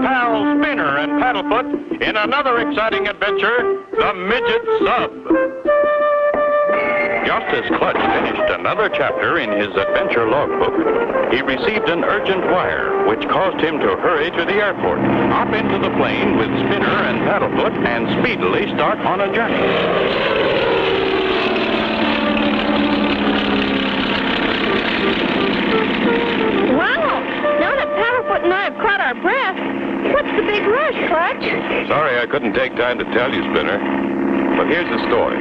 pals Spinner and Paddlefoot in another exciting adventure, the Midget Sub. Just as Clutch finished another chapter in his adventure logbook, he received an urgent wire, which caused him to hurry to the airport, hop into the plane with Spinner and Paddlefoot, and speedily start on a journey. And I have caught our breath. What's the big rush, Clutch? Sorry I couldn't take time to tell you, Spinner. But here's the story.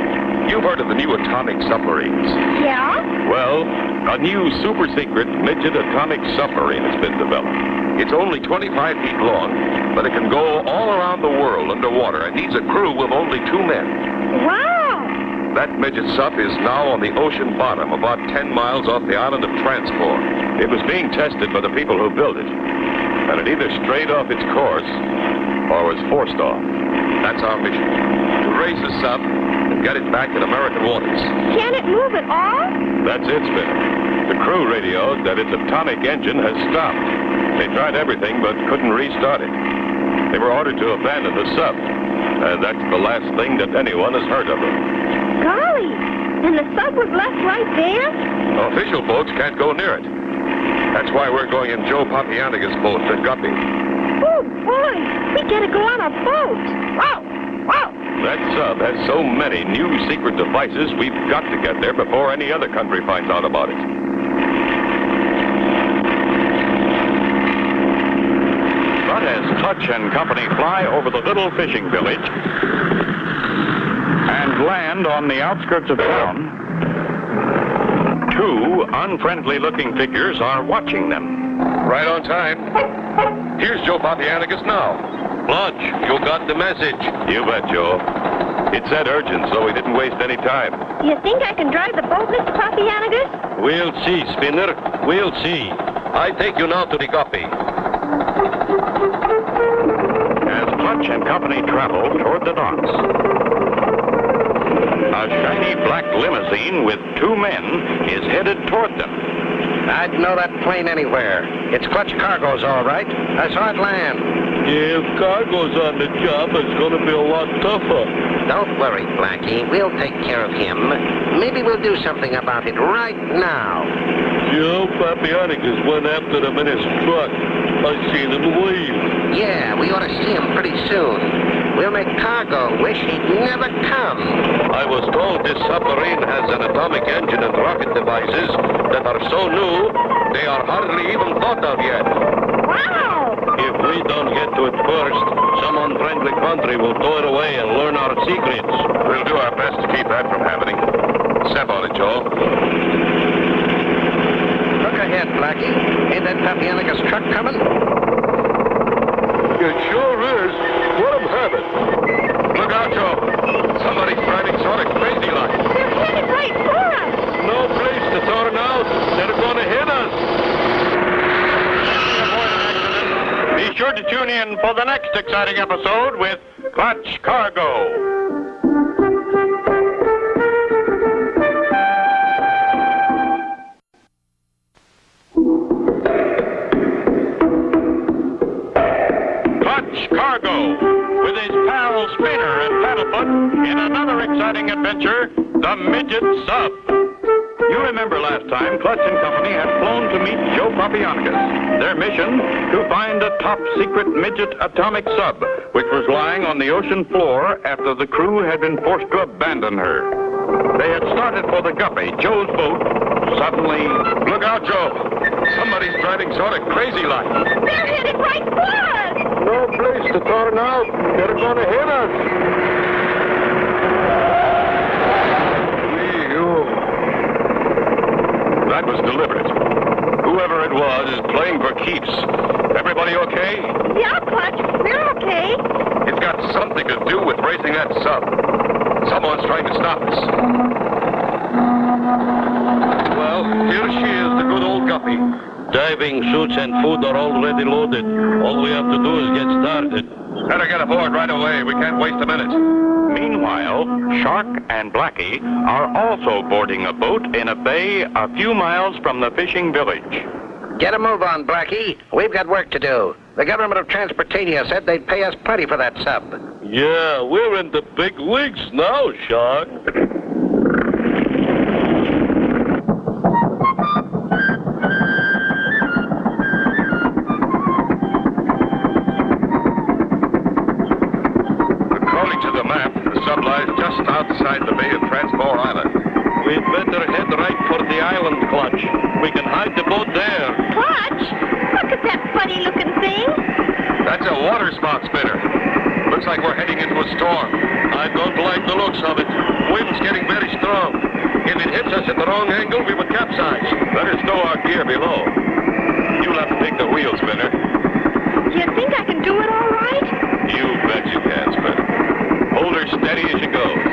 You've heard of the new atomic submarines. Yeah? Well, a new super-secret Midget atomic submarine has been developed. It's only 25 feet long, but it can go all around the world underwater and needs a crew of only 2 men. Wow! That Midget sub is now on the ocean bottom, about 10 miles off the island of Transport. It was being tested by the people who built it. And it either strayed off its course or was forced off. That's our mission. To raise the sub and get it back in American waters. Can it move at all? That's it, Spinner. The crew radioed that its atomic engine has stopped. They tried everything but couldn't restart it. They were ordered to abandon the sub. And that's the last thing that anyone has heard of it. Golly! And the sub was left right there? Official boats can't go near it. That's why we're going in Joe Papianaga's boat, the Guppy. Oh, boy! We gotta go on a boat! Wow! Wow! That sub has so many new secret devices, we've got to get there before any other country finds out about it. But as Clutch and company fly over the little fishing village and land on the outskirts of town, 2 unfriendly-looking figures are watching them. Right on time. Here's Joe Papianaga's now. Clutch, you got the message. You bet, Joe. It said urgent, so we didn't waste any time. You think I can drive the boat, Mr. Papianagas? We'll see, Spinner. We'll see. I take you now to the Guppy. As Clutch and company travel toward the docks, a shiny black limousine with 2 men is headed toward them. I'd know that plane anywhere. It's Clutch Cargo's, all right. I saw it land. Yeah, if Cargo's on the job, it's going to be a lot tougher. Don't worry, Blackie. We'll take care of him. Maybe we'll do something about it right now. Joe Papianaga's went after them in his truck. I seen him leave. Yeah, we ought to see him pretty soon. We'll make Cargo wish he'd never come. I was told this submarine has an atomic engine and rocket devices that are so new, they are hardly even thought of yet. Wow! If we don't get to it first, some unfriendly country will throw it away and learn our secrets. We'll do our best to keep that from happening. Step on it, Joe. Look ahead, Blackie. Ain't that Papianaga's truck coming? It sure is. Let him have it. Look out, Joe. Somebody's driving sort of crazy like. They're headed right for us! No place to turn out. They're going to hit us. Be sure to tune in for the next exciting episode with Clutch Cargo. Clutch Cargo, with his pals Spinner and Paddlefoot in another exciting adventure, the Midget Sub. You remember last time Clutch and company had flown to meet Joe Papianagas. Their mission, to find a top-secret Midget atomic sub, which was lying on the ocean floor after the crew had been forced to abandon her. They had started for the Guppy, Joe's boat. Suddenly, look out, Joe. Somebody's driving sort of crazy like. They're headed right for us! No place to turn out. They're going to hit us. That was deliberate. Whoever it was is playing for keeps. Everybody okay? Yeah, Clutch, we're okay. It's got something to do with racing that sub. Someone's trying to stop us. Well, here she is, the good old Guppy. Diving suits and food are already loaded. All we have to do is get started. Better get aboard right away. We can't waste a minute. Meanwhile, Shark and Blackie are also boarding a boat in a bay a few miles from the fishing village. Get a move on, Blackie. We've got work to do. The government of Transportania said they'd pay us plenty for that sub. Yeah, we're in the big leagues now, Shark. According to the map, the sub lies just outside the Bay of Transport Island. We'd better head right for the island, Clutch. We can hide the boat there. Clutch? Look at that funny-looking thing. That's a water spout spinner. Looks like we're heading into a storm. I don't like the looks of it. Wind's getting very strong. If it hits us at the wrong angle, we would capsize. Better stow our gear below. You'll have to take the wheel, Spinner. Do you think I can do it all right? You bet you can, Spinner. Hold her steady as she goes.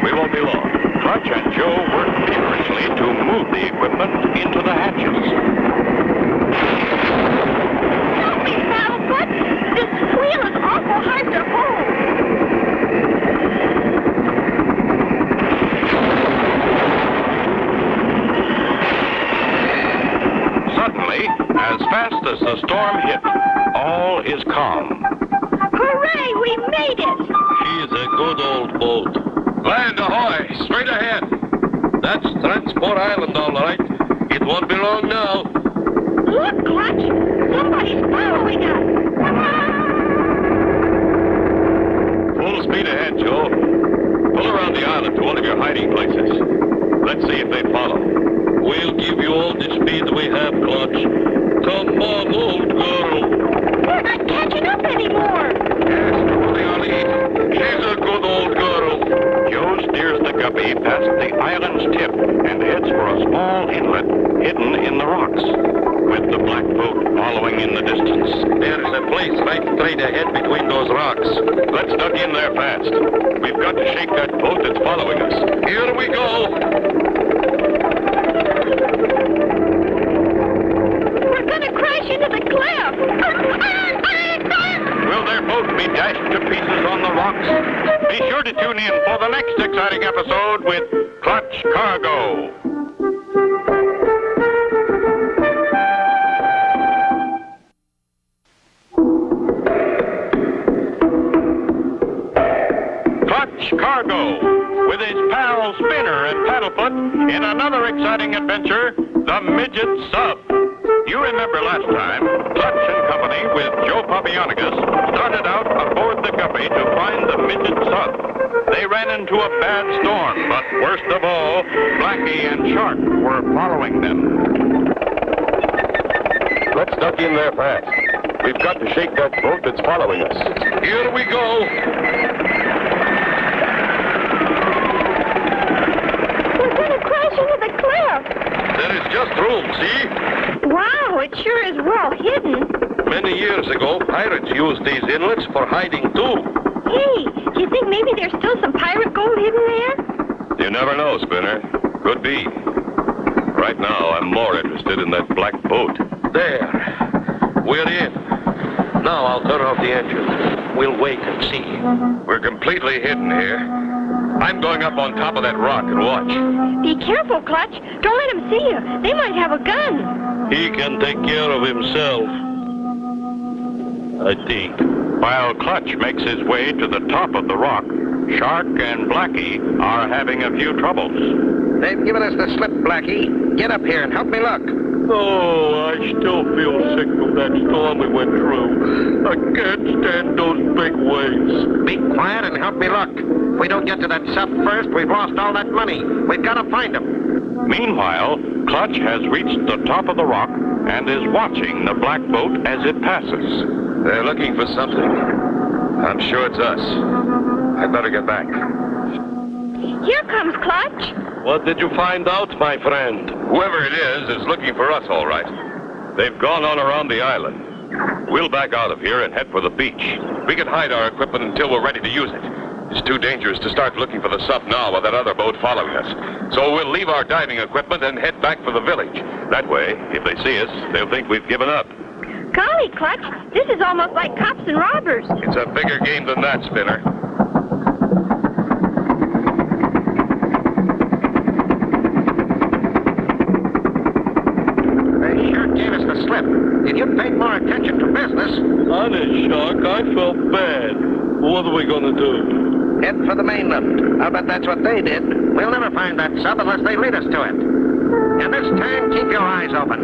We won't be long. Clutch and Joe work feverishly to move the equipment into the hatches. Help me, Paddlefoot. This wheel is awful hard to hold. Suddenly, as fast as the storm hit, all is calm. Hooray, we made it. She's a good old boat. Land ahoy! Straight ahead! That's Transport Island, all right. It won't be long now. Look, Clutch. Somebody's following us. Full speed ahead, Joe. Pull around the island to one of your hiding places. Let's see if they follow. We'll give you all the speed we have, Clutch. Come on, old girl. We're not catching up anymore. Yes, we're holding our lead. She's a good old girl. Joe steers the guppy past the island's tip and heads for a small inlet hidden in the rocks, with the black boat following in the distance. There's a place right straight ahead between those rocks. Let's duck in there fast. We've got to shake that boat that's following us. Here we go. We're going to crash into the cliff. Will their boat be dashed to pieces on the rocks? Be sure to tune in for the next exciting episode with Clutch Cargo. Clutch Cargo, with his pal Spinner and Paddlefoot in another exciting adventure, the Midget Sub. You remember last time, Clutch and Company with Joe Papianagas started out aboard the Guppy to find the Midget Sub. They ran into a bad storm, but worst of all, Blackie and Shark were following them. Let's duck in there fast. We've got to shake that boat that's following us. Here we go. We're going to crash into the cliff. There is just room, see? Wow, it sure is well hidden. Many years ago, pirates used these inlets for hiding, too. Hey, do you think maybe there's still some pirate gold hidden there? You never know, Spinner. Could be. Right now, I'm more interested in that black boat. There. We're in. Now I'll turn off the engine. We'll wait and see. We're completely hidden here. I'm going up on top of that rock and watch. Be careful, Clutch. Don't let them see you. They might have a gun. He can take care of himself, I think. While Clutch makes his way to the top of the rock, Shark and Blackie are having a few troubles. They've given us the slip, Blackie. Get up here and help me look. Oh, I still feel sick from that storm we went through. I can't stand those big waves. Be quiet and help me look. If we don't get to that sub first, we've lost all that money. We've got to find them. Meanwhile, Clutch has reached the top of the rock and is watching the black boat as it passes. They're looking for something. I'm sure it's us. I'd better get back. Here comes Clutch. What did you find out, my friend? Whoever it is looking for us, all right. They've gone on around the island. We'll back out of here and head for the beach. We can hide our equipment until we're ready to use it. It's too dangerous to start looking for the sub now with that other boat following us. So we'll leave our diving equipment and head back for the village. That way, if they see us, they'll think we've given up. Golly, Clutch, this is almost like cops and robbers. It's a bigger game than that, Spinner. They sure gave us the slip. if you'd paid more attention to business. Honest, Shark, I felt bad. What are we going to do? Head for the mainland. I'll bet that's what they did. We'll never find that sub unless they lead us to it. And this time, keep your eyes open.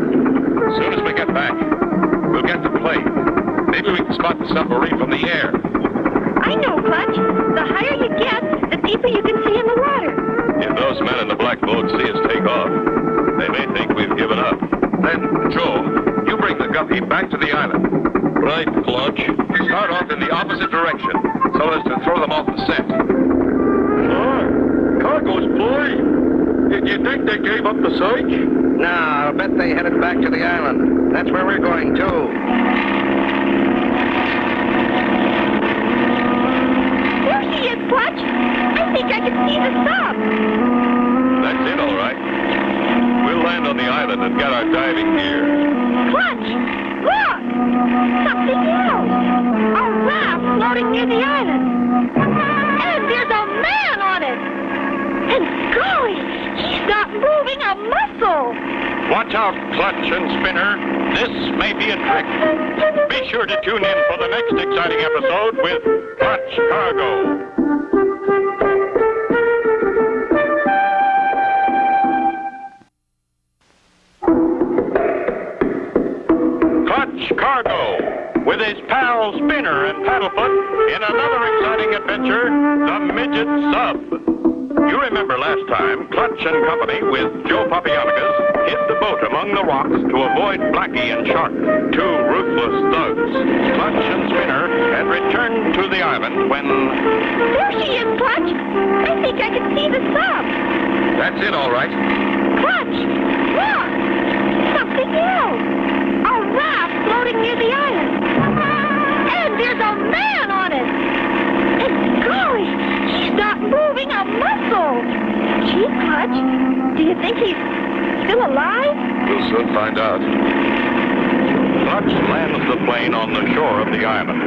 As soon as we get back, we'll get the plane. Maybe we can spot the submarine from the air. I know, Clutch. The higher you get, the deeper you can see in the water. If those men in the black boat see us take off, they may think we've given up. Then, Joe, you bring the guppy back to the island. Right, Clutch. Start off in the opposite direction, so as to throw them off the scent. Cargo's plane. You think they gave up the search? No, I'll bet they headed back to the island. That's where we're going, too. There she is, Clutch. I think I can see the sub. That's it, all right. We'll land on the island and get our diving gear. Clutch, look! Something else. A raft floating near the island. And there's a man on it. And golly, he's not moving a muscle. Watch out, Clutch and Spinner. This may be a trick. Be sure to tune in for the next exciting episode with Clutch Cargo. Clutch Cargo, with his pal Spinner and Paddlefoot in another exciting adventure, the Midget Sub. You remember last time, Clutch and company with Joe Papianicus hid the boat among the rocks to avoid Blackie and Shark, two ruthless thugs. Clutch and Spinner had returned to the island when... There she is, Clutch. I think I can see the sub. That's it, all right. Clutch, look! Something else. A raft floating near the island. And there's a man on it. And golly, he's not moving a muscle. Gee, Clutch, do you think he's still alive? We'll soon find out. Clutch lands the plane on the shore of the island.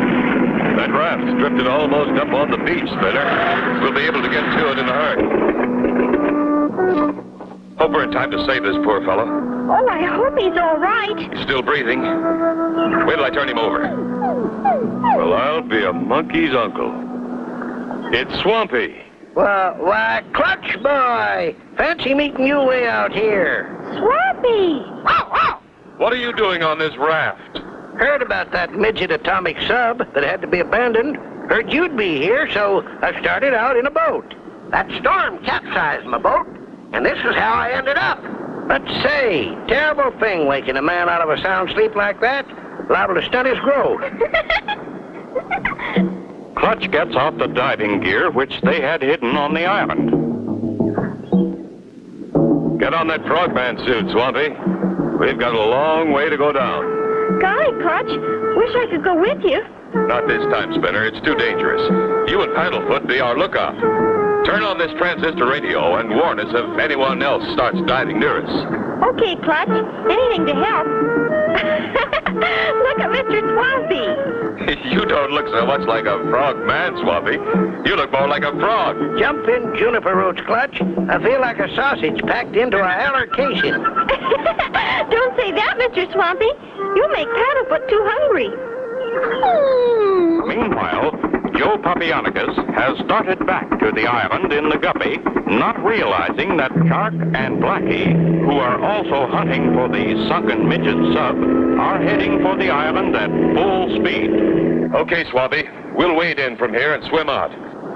That raft's drifted almost up on the beach, Spinner. We'll be able to get to it in a hurry. Hope we're in time to save this poor fellow. Oh, I hope he's all right. He's still breathing. Wait till I turn him over. Well, I'll be a monkey's uncle. It's Swampy. Well, why, Clutch boy! Fancy meeting you way out here. Swampy! What are you doing on this raft? Heard about that midget atomic sub that had to be abandoned. Heard you'd be here, so I started out in a boat. That storm capsized my boat, and this is how I ended up. But say, terrible thing waking a man out of a sound sleep like that. Liable to stunt his growth. Clutch gets out the diving gear, which they had hidden on the island. Get on that frogman suit, Swampy. We've got a long way to go down. Golly, Clutch, wish I could go with you. Not this time, Spinner. It's too dangerous. You and Paddlefoot be our lookout. Turn on this transistor radio and warn us if anyone else starts diving near us. Okay, Clutch, anything to help. Look at Mr. Swampy. You don't look so much like a frog man, Swampy. You look more like a frog. Jump in juniper roots, Clutch. I feel like a sausage packed into a heller casing. Don't say that, Mr. Swampy. You'll make Paddlefoot too hungry. Meanwhile, Joe Papianicus has started back to the island in the Guppy, not realizing that Shark and Blackie, who are also hunting for the sunken midget sub, are heading for the island at full speed. Okay, Swampy. We'll wade in from here and swim out.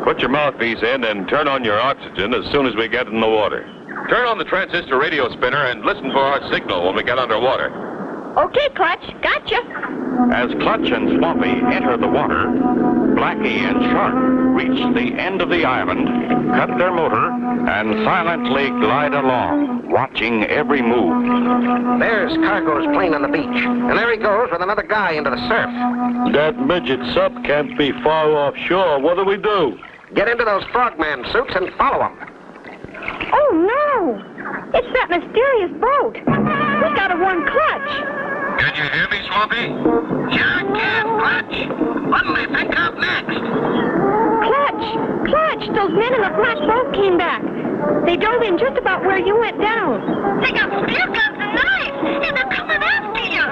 Put your mouthpiece in and turn on your oxygen as soon as we get in the water. Turn on the transistor radio, Spinner, and listen for our signal when we get underwater. Okay, Clutch, gotcha. As Clutch and Swampy enter the water, Blackie and Shark reach the end of the island, cut their motor, and silently glide along, watching every move. There's Cargo's plane on the beach, and there he goes with another guy into the surf. That midget sub can't be far offshore. What do we do? Get into those frogman suits and follow him. Oh, no. It's that mysterious boat. We gotta warn Clutch. Can you hear me, Swampy? Sure can, Clutch. What'll they pick up next? Clutch, those men in the black boat came back. They dove in just about where you went down. They got spear guns and knives, and they're coming after you.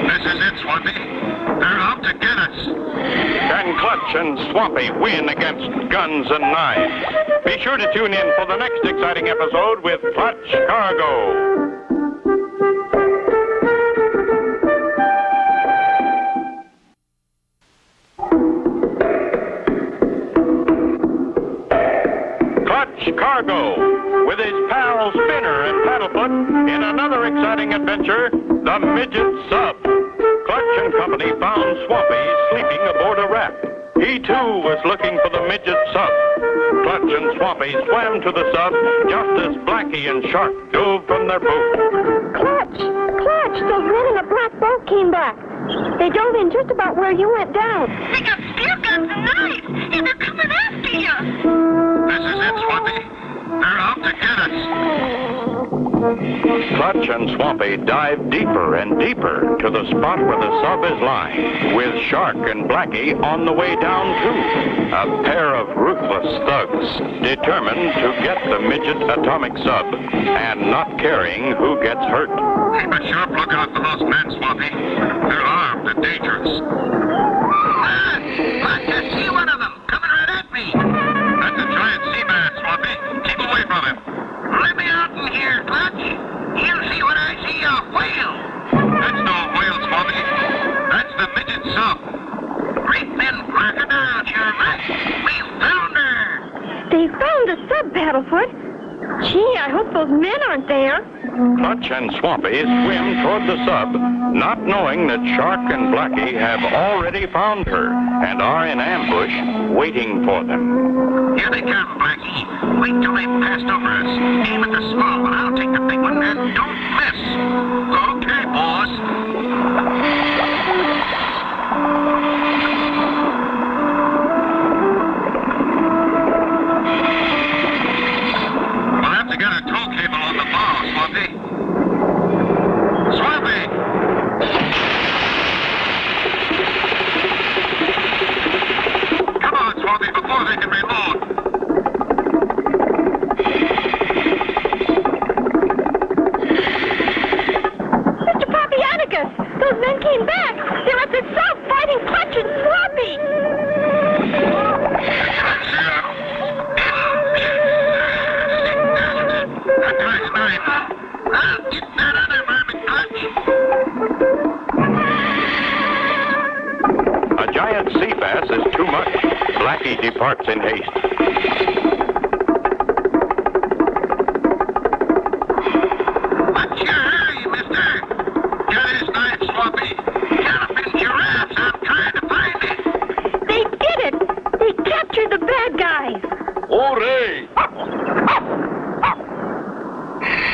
This is it, Swampy. They're out to get us. Can Clutch and Swampy win against guns and knives? Be sure to tune in for the next exciting episode with Clutch Cargo. Clutch Cargo, with his pal Spinner and Paddlefoot in another exciting adventure, the Midget Sub. Clutch and company found Swampy sleeping aboard a raft. He, too, was looking for the Midget Sub. Clutch and Swampy swam to the sub just as Blackie and Shark dove from their boat. Clutch! Clutch! Those men in a black boat came back. They dove in just about where you went down. They got spear guns and knives, and they're coming after you. This is it, Swampy. They're out to get us. Clutch and Swampy dive deeper and deeper to the spot where the sub is lying, with Shark and Blackie on the way down, too. A pair of ruthless thugs, determined to get the Midget atomic sub, and not caring who gets hurt. Keep a sharp lookout for those men, Swampy. They're armed and dangerous. I can see one of them coming right at me. That's a giant sea man, Swampy. Keep away from him. Let me out in here, Clutch. You'll see what I see, a whale. That's no whale, Swampy. That's the Midget sub. Great men crocodile, you're right. We found her. They found the sub, Paddlefoot. Gee, I hope those men aren't there. Clutch and Swampy swim toward the sub, not knowing that Shark and Blackie have already found her and are in ambush waiting for them. Here they come, Blackie. Wait till they've passed over us. Aim at the small one. I'll take the big one, and don't miss. Okay, boss. We'll have to get a tow cable on the bow, Swampy. Swampy! Come on, Swampy, before they can reload. Mr. Papianicus, those men came back. They're at the sub fighting Clutch and Swampy. That guy's knife. I'll get that other vermin, Clutch. A giant sea bass is too much. Blackie departs in haste. What's your hurry, mister? Get his knife, Swampy. Galloping giraffes, I'm trying to find it. They did it. They captured the bad guys. Hooray!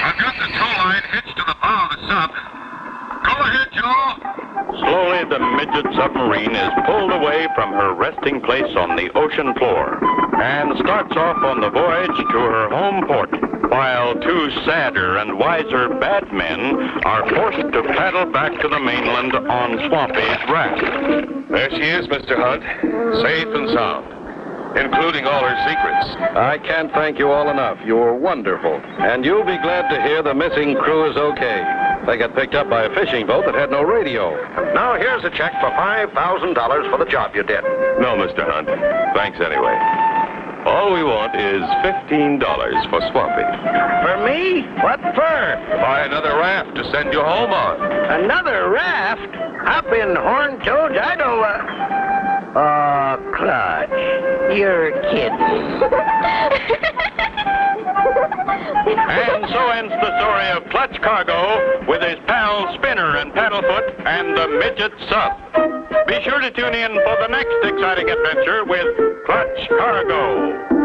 I've got the tow line hitched to the bow of the sub. Go ahead, Joe. Slowly, the Midget submarine is pulled away from her resting place on the ocean floor and starts off on the voyage to her home port, while two sadder and wiser bad men are forced to paddle back to the mainland on Swampy's raft. There she is, Mr. Hunt, safe and sound, including all her secrets. I can't thank you all enough. You were wonderful. And you'll be glad to hear the missing crew is okay. They got picked up by a fishing boat that had no radio. Now here's a check for $5,000 for the job you did. No, Mr. Hunt. Thanks anyway. All we want is $15 for Swampy. For me? What for? Buy another raft to send you home on. Another raft? Hop in, horned toads. I don't... Clutch. You're kidding. And so ends the story of Clutch Cargo with his pals Spinner and Paddlefoot and the Midget Sub. Be sure to tune in for the next exciting adventure with Clutch Cargo.